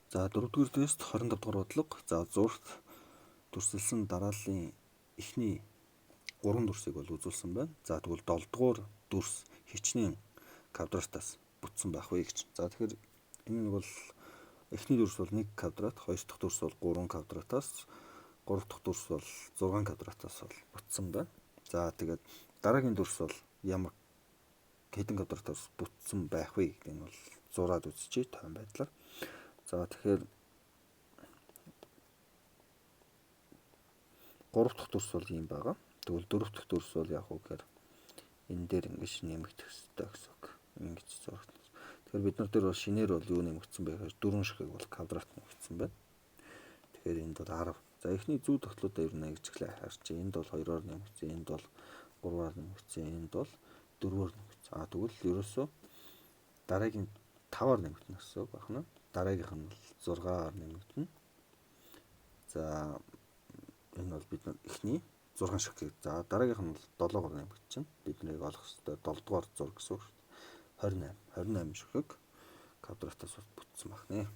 За 4-р тест 25-р бодлого. За зурагт дүрсэлсэн дарааллын эхний 3 дүрсийг бол үзүүлсэн байна. За тэгвэл 7-р дүрс хичнээн квадратаас бүтсэн байх вэ гэж. За тэгэхээр энэ нь бол эхний дүрс бол 1 квадрат, 2 дахь дүрс бол 3 квадратаас, 3 дахь дүрс бол 6 квадратаас бол бүтсэн байна. За тэгээд дараагийн дүрс бол ямар хэдэн квадратаас бүтсэн байх вэ гэдэг нь бол зураад үзчихье тойрон байдлаар. За тэгэхээр 3 дахь дүрс бол ийм байгаа. Тэгвэл 4 дахь дүрс бол яг уу гэхээр энэ дээр ингэж нэмэгдэх хэрэгтэй гэсэн үг. Ингэж зурагт. Тэгэхээр бид нар дээр бол шинээр бол юу нэмэгдсэн бэ гэхээр 4 ширхэг бол квадрат нэмэгдсэн байна. Тэгэхээр энд бол 10. За эхний зүү тогтлуудаа ер нь гэж харчих. Энд бол 2-оор нэмэгдсэн, энд бол 3-аар нэмэгдсэн, энд бол 4-оор нэмэгдсэн. Тэгвэл ерөөсөө дараагийн 5-аар нэмэгдэнэ гэсэн үг байна. Дараагийнх нь бол 6-аар нэмэгдэнэ. За энэ бол бид нар эхний 6 ширхэг. За дараагийнх нь бол 7-оор нэмэгдэж байна. Бид нарыг олох хэрэгтэй 7 дугаар зураг гэсэн үг шүү дээ. 28 ширхэг квадратаас бүтсэн байна.